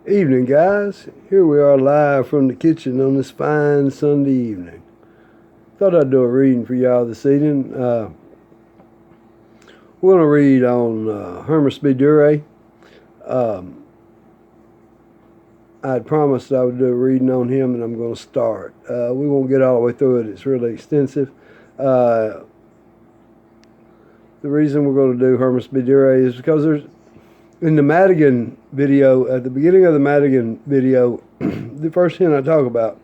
Evening, guys. Here we are live from the kitchen on this fine Sunday evening. Thought I'd do a reading for y'all this evening. We're going to read on Hermus Duray. I'd promised I would do a reading on him, and I'm going to start. We won't get all the way through it. It's really extensive. The reason we're going to do Hermus Duray is because there's in the Madigan video, at the beginning of the Madigan video, the first hint I talk about,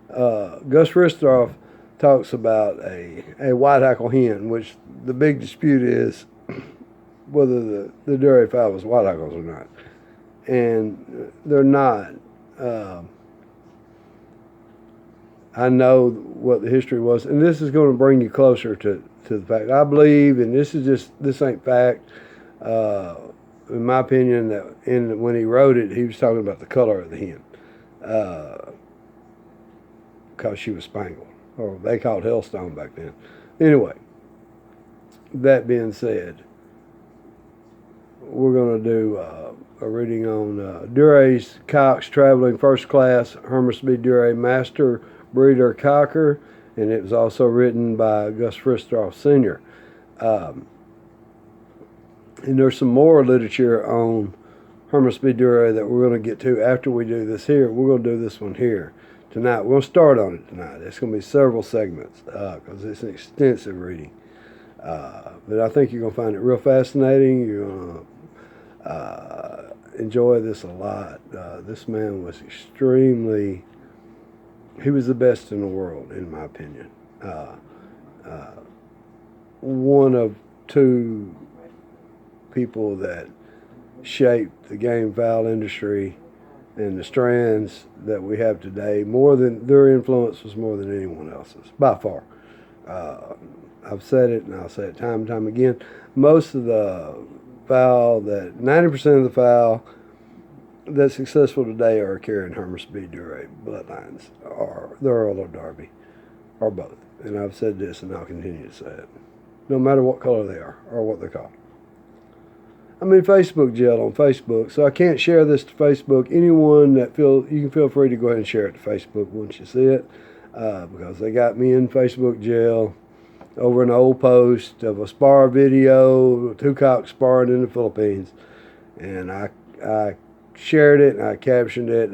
Gus Ristroff talks about a white hackle hen, which the big dispute is whether the Duray fowl was white hackles or not. And they're not. I know what the history was, and this is going to bring you closer to the fact. I believe, and this ain't fact, in my opinion, that when he wrote it, he was talking about the color of the hen, because she was spangled, or they called hellstone back then. Anyway, that being said, we're going to do a reading on Duray's Cox Traveling First Class Hermus B. Duray Master Breeder Cocker, and it was also written by Gus Ristroff Sr. And there's some more literature on Hermus B. Duray that we're going to get to after we do this here. We're going to do this one here tonight. We're going to start on it tonight. It's going to be several segments because it's an extensive reading. But I think you're going to find it real fascinating. You're going to enjoy this a lot. This man was he was the best in the world, in my opinion. One of two people that shaped the gamefowl industry and the strands that we have today. Their influence was more than anyone else's, by far. I've said it, and I'll say it time and time again. Most of the fowl 90% of the fowl that's successful today are carrying Hermus B. Duray bloodlines, or the Earl or Derby, or both. And I've said this, and I'll continue to say it, no matter what color they are or what they're called. I'm in Facebook jail on Facebook, so I can't share this to Facebook. Anyone that you can feel free to go ahead and share it to Facebook once you see it, because they got me in Facebook jail over an old post of a spar video, two cocks sparring in the Philippines, and I shared it and I captioned it.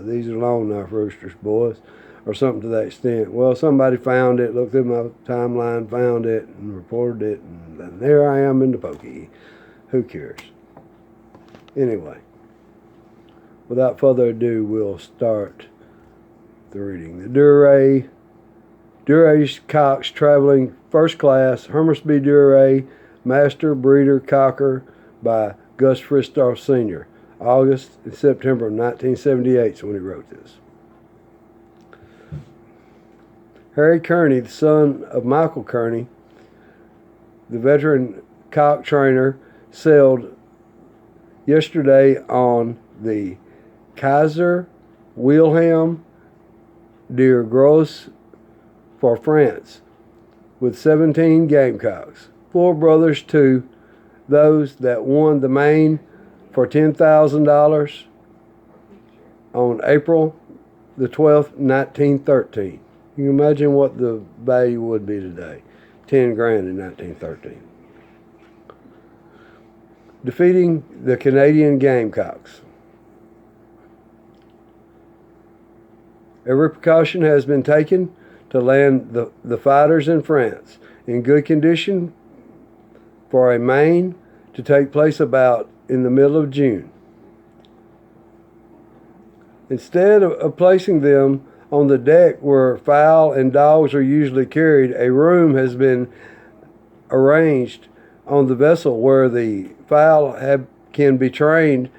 These are long knife roosters, boys, or something to that extent. Well, somebody found it, looked at my timeline, found it, and reported it, and there I am in the pokey. Who cares? Anyway, without further ado, we'll start the reading. The Duray's Cox Traveling First Class Hermus B. Duray Master Breeder Cocker by Gus Ristroff Sr. August and September of 1978 is when he wrote this. Harry Kearney, the son of Michael Kearney, the veteran cock trainer, sailed yesterday on the Kaiser Wilhelm der Grosse for France with 17 gamecocks, 4 brothers to those that won the main for $10,000 on April the 12th, 1913. You can imagine what the value would be today. 10 grand in 1913. Defeating the Canadian Gamecocks. Every precaution has been taken to land the fighters in France in good condition for a main to take place about in the middle of June. Instead of placing them on the deck where fowl and dogs are usually carried, a room has been arranged on the vessel where the fowl can be trained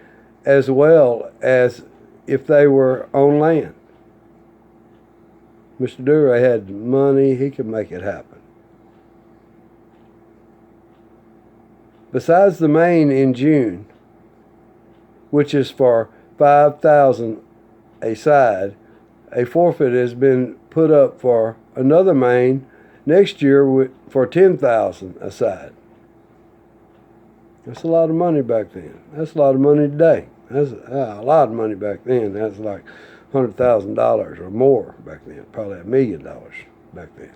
as well as if they were on land. Mr. Duray had money, he could make it happen. Besides the main in June, which is for $5,000 a side, a forfeit has been put up for another main next year for $10,000 a side. That's a lot of money back then. That's a lot of money today. That's a lot of money back then. That's like $100,000 or more back then. Probably $1 million back then.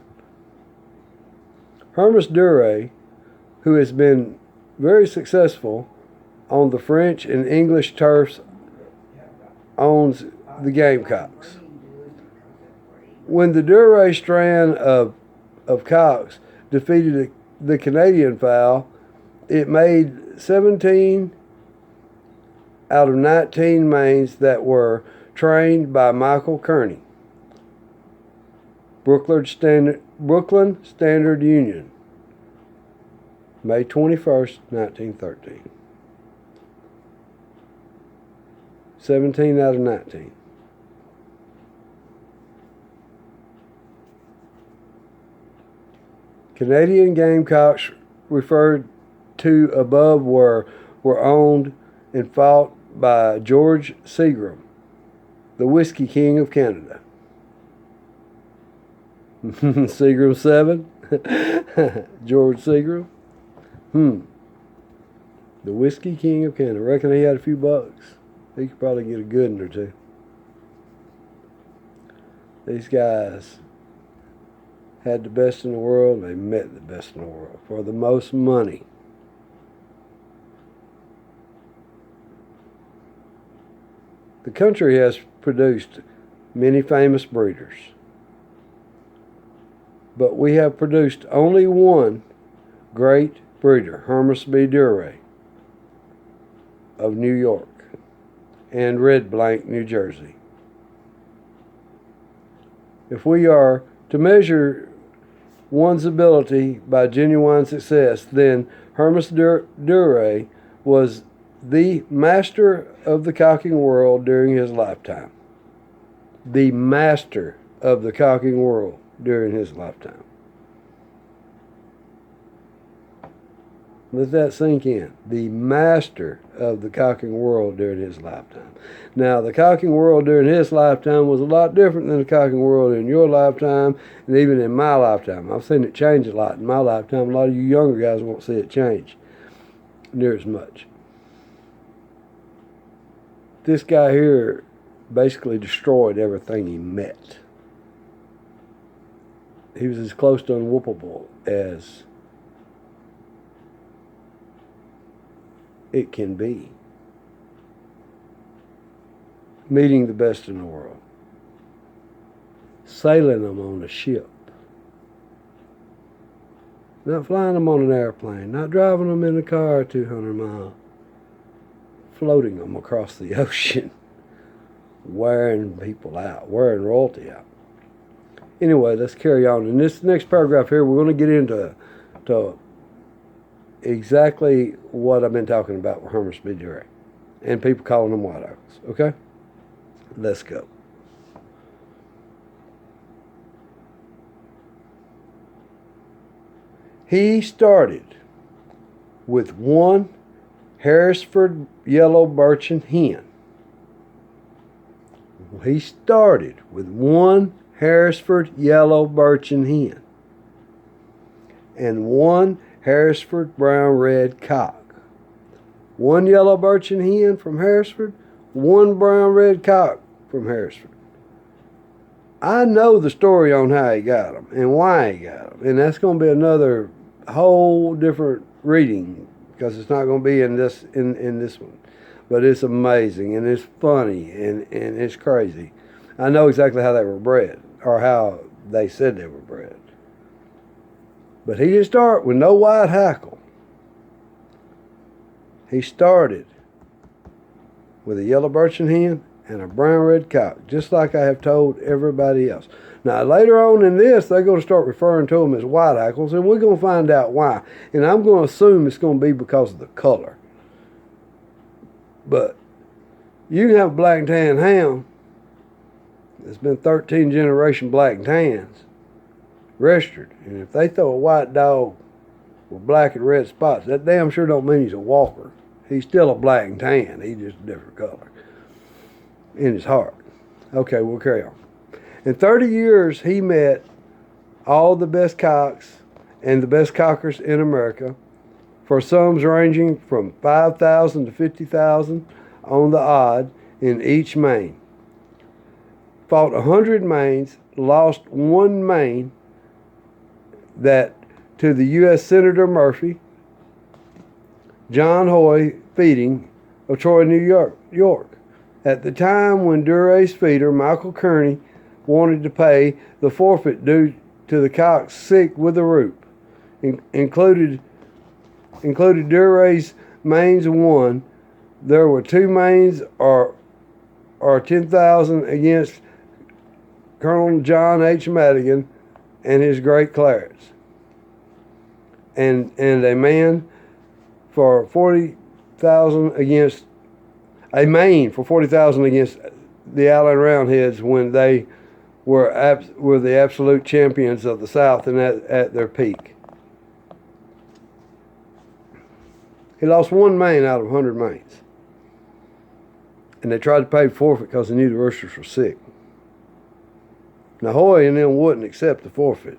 Hermus Duray, who has been very successful on the French and English turfs, owns the Gamecocks. When the Duray strand of cocks defeated the Canadian fowl, it made 17 out of 19 mains that were trained by Michael Kearney, Brooklyn Standard Union, May 21st, 1913. 17 out of 19. Canadian Gamecocks referred to above were owned and fought by George Seagram, the Whiskey King of Canada. Seagram 7? George Seagram? The Whiskey King of Canada. Reckon he had a few bucks. He could probably get a good one or two. These guys had the best in the world. They met the best in the world for the most money. The country has produced many famous breeders, but we have produced only one great breeder, Hermus B. Duray of New York and Red Blank, New Jersey. If we are to measure one's ability by genuine success, then Hermus Duray was the master of the cocking world during his lifetime. The master of the cocking world during his lifetime. Let that sink in. The master of the cocking world during his lifetime. Now, the cocking world during his lifetime was a lot different than the cocking world in your lifetime and even in my lifetime. I've seen it change a lot in my lifetime. A lot of you younger guys won't see it change near as much. This guy here basically destroyed everything he met. He was as close to unwhoopable as it can be. Meeting the best in the world. Sailing them on a ship. Not flying them on an airplane. Not driving them in a car 200 miles. Floating them across the ocean. Wearing people out. Wearing royalty out. Anyway, let's carry on. In this next paragraph here, we're going to get into exactly what I've been talking about with Hermus B. Duray. And people calling them white owls. Okay? Let's go. He started with one Harrisford yellow birchen hen. He started with one Harrisford yellow birchen hen and one Harrisford brown red cock. One yellow birchen hen from Harrisford, one brown red cock from Harrisford. I know the story on how he got them and why he got them, and that's going to be another whole different reading because it's not going to be in this one. But it's amazing and it's funny and it's crazy. I know exactly how they were bred or how they said they were bred. But he didn't start with no white hackle. He started with a yellow birchen hen and a brown red cock, just like I have told everybody else. Now, later on in this, they're going to start referring to them as white hackles, and we're going to find out why. And I'm going to assume it's going to be because of the color. But you can have a black and tan hound that's been 13 generation black and tans registered. And if they throw a white dog with black and red spots, that damn sure don't mean he's a walker. He's still a black and tan. He's just a different color in his heart. Okay, we'll carry on. In 30 years, he met all the best cocks and the best cockers in America for sums ranging from $5,000 to $50,000 on the odd in each main. Fought 100 mains, lost one main that to the U.S. Senator Murphy, John Hoy feeding of Troy, New York. At the time when Duray's feeder, Michael Kearney, wanted to pay the forfeit due to the cock sick with the roup, included Duray's mains won. There were two mains or 10,000 against Colonel John H. Madigan and his great clarets, and a man for 40,000 against a main for 40,000 against the Allen Roundheads when they were the absolute champions of the South and at their peak. He lost one main out of 100 mains, and they tried to pay forfeit because they knew the roosters were sick. Now Hoy and them wouldn't accept the forfeit.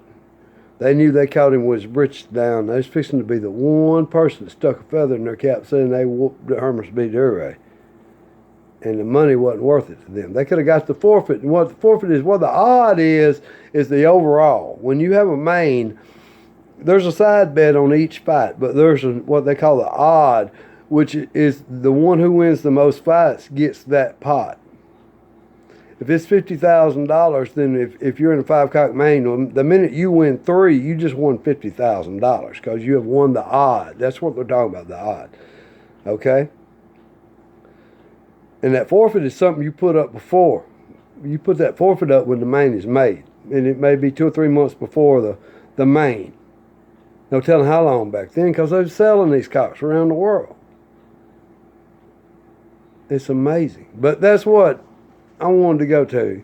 They knew they caught him with his britches down. They was fixing to be the one person that stuck a feather in their cap saying they whooped Hermus beat Duray. And the money wasn't worth it to them. They could have got the forfeit. And what the forfeit is, what the odd is the overall. When you have a main, there's a side bet on each fight, but there's what they call the odd, which is the one who wins the most fights gets that pot. If it's $50,000, then if you're in a 5-cock main, the minute you win 3, you just won $50,000 because you have won the odd. That's what they're talking about, the odd. Okay? And that forfeit is something you put up before. You put that forfeit up when the main is made. And it may be 2 or 3 months before the main. No telling how long back then because they were selling these cocks around the world. It's amazing. But that's what I wanted to go to.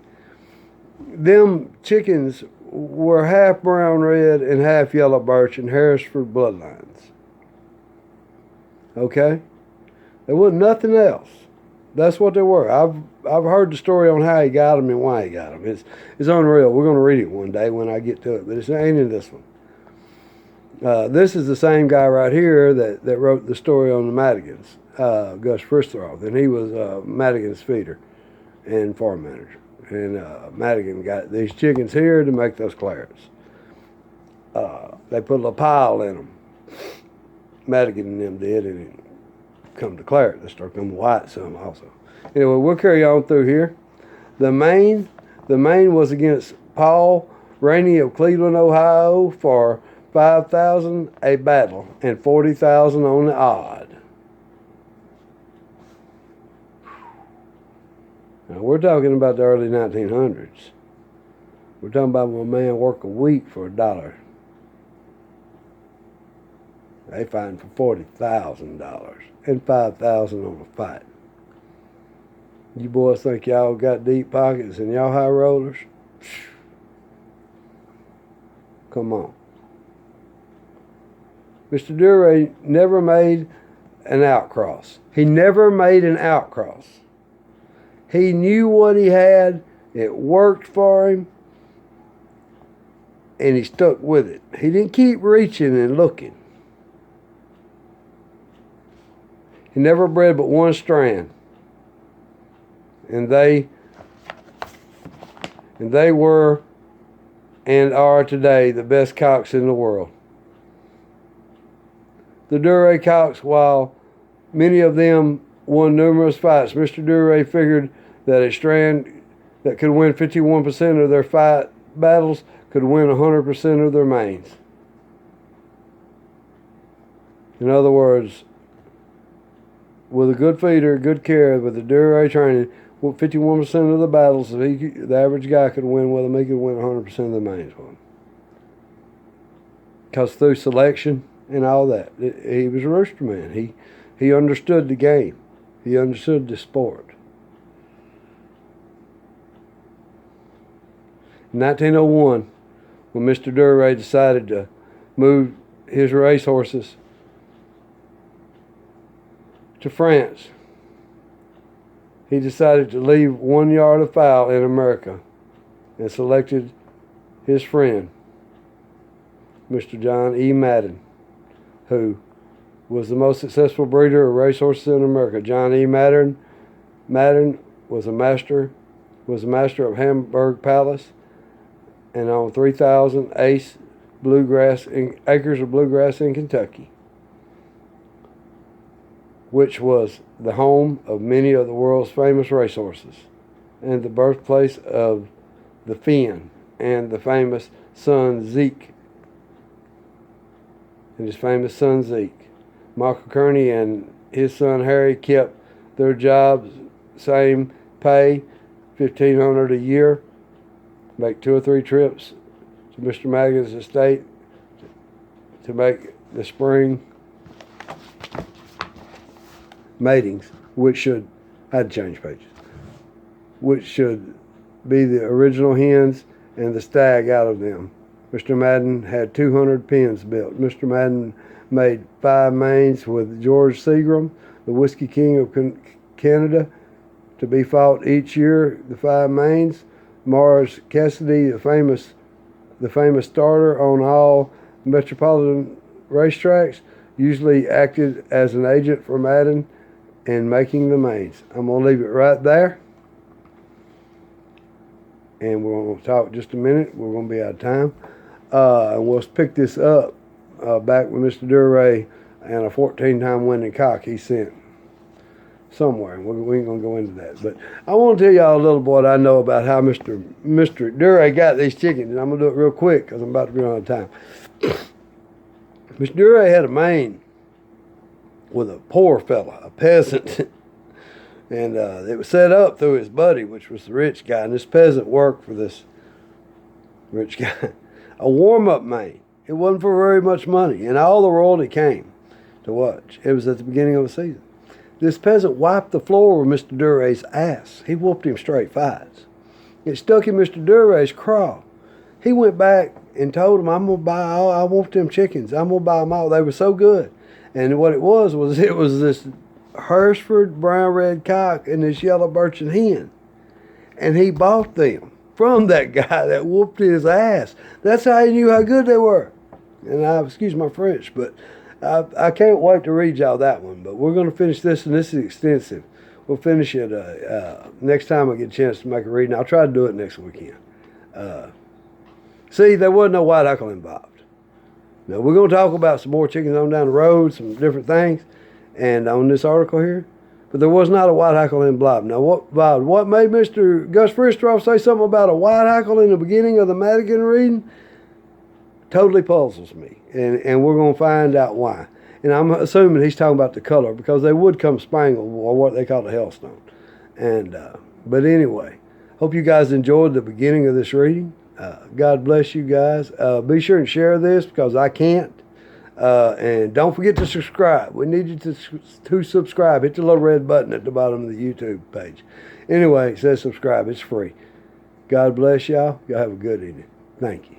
Them chickens were half brown red and half yellow birch and Harrisford bloodlines. Okay? There wasn't nothing else. That's what they were. I've heard the story on how he got them and why he got them. It's unreal. We're going to read it one day when I get to it, but it ain't in this one. This is the same guy right here that wrote the story on the Madigans, Gus Fristroth, and he was Madigan's feeder and farm manager. And Madigan got these chickens here to make those clarets. They put a little pile in them. Madigan and them did, and it come to claret. They start coming white some also. Anyway, we'll carry on through here. The main was against Paul Rainey of Cleveland, Ohio for $5,000 a battle and $40,000 on the odd. Now we're talking about the early 1900s. We're talking about when a man worked a week for $1. They fighting for $40,000 and $5,000 on a fight. You boys think y'all got deep pockets and y'all high rollers? Come on. Mr. Duray never made an outcross. He never made an outcross. He knew what he had. It worked for him. And he stuck with it. He didn't keep reaching and looking. He never bred but one strand. And they were and are today the best cocks in the world. The Duray cocks, while many of them won numerous fights, Mr. Duray figured that a strand that could win 51% of their fight battles could win 100% of their mains. In other words, with a good feeder, good care, with the Duray training, 51% of the battles, the average guy could win with them, he could win 100% of the mains with them. Because through selection and all that, he was a rooster man. He understood the game. He understood the sport. In 1901, when Mr. Duray decided to move his racehorses to France, he decided to leave 1 yard of fowl in America and selected his friend, Mr. John E. Madden, who was the most successful breeder of racehorses in America. John E. Madden Madden was a master of Hamburg Palace and owned 3,000 acres of bluegrass in Kentucky, which was the home of many of the world's famous racehorses and the birthplace of the Finn and the famous son Zeke. And his famous son Zeke. Michael Kearney and his son Harry kept their jobs, same pay, $1,500 a year, make 2 or 3 trips to Mr. Madigan's estate to make the spring matings, I had to change pages, which should be the original hens and the stag out of them. Mr. Madden had 200 pens built. Mr. Madden made 5 mains with George Seagram, the Whiskey King of Canada, to be fought each year. The 5 mains. Morris Cassidy, the famous starter on all metropolitan racetracks, usually acted as an agent for Madden in making the mains. I'm going to leave it right there. And we're going to talk just a minute. We're going to be out of time. And we'll pick this up back with Mr. Duray and a 14-time winning cock he sent somewhere. We ain't going to go into that. But I want to tell y'all a little what I know about how Mr. Duray got these chickens. And I'm going to do it real quick because I'm about to be out of time. Mr. Duray had a main with a poor fella, a peasant. And it was set up through his buddy, which was the rich guy. And this peasant worked for this rich guy. A warm-up main. It wasn't for very much money. And all the royalty came to watch. It was at the beginning of the season. This peasant wiped the floor with Mr. Duray's ass. He whooped him straight 5s. It stuck in Mr. Duray's craw. He went back and told him, I'm going to buy all, I want them chickens. I'm going to buy them all. They were so good. And what it was this Hereford brown-red cock and this yellow birchen hen. And he bought them from that guy that whooped his ass. That's how he knew how good they were. And excuse my French, but I can't wait to read y'all that one. But we're going to finish this, and this is extensive. We'll finish it next time I get a chance to make a reading. I'll try to do it next weekend. See, there wasn't no white hackle involved. Now, we're going to talk about some more chickens on down the road, some different things, and on this article here. But there was not a white hackle involved. Now, what made Mr. Gus Fristroff say something about a white hackle in the beginning of the Madigan reading totally puzzles me. And we're going to find out why. And I'm assuming he's talking about the color, because they would come spangled, or what they call the hellstone. And but anyway, hope you guys enjoyed the beginning of this reading. God bless you guys. Be sure and share this, because I can't. And don't forget to subscribe. We need you to subscribe. Hit the little red button at the bottom of the YouTube page. Anyway, it says subscribe. It's free. God bless y'all. Y'all have a good evening. Thank you.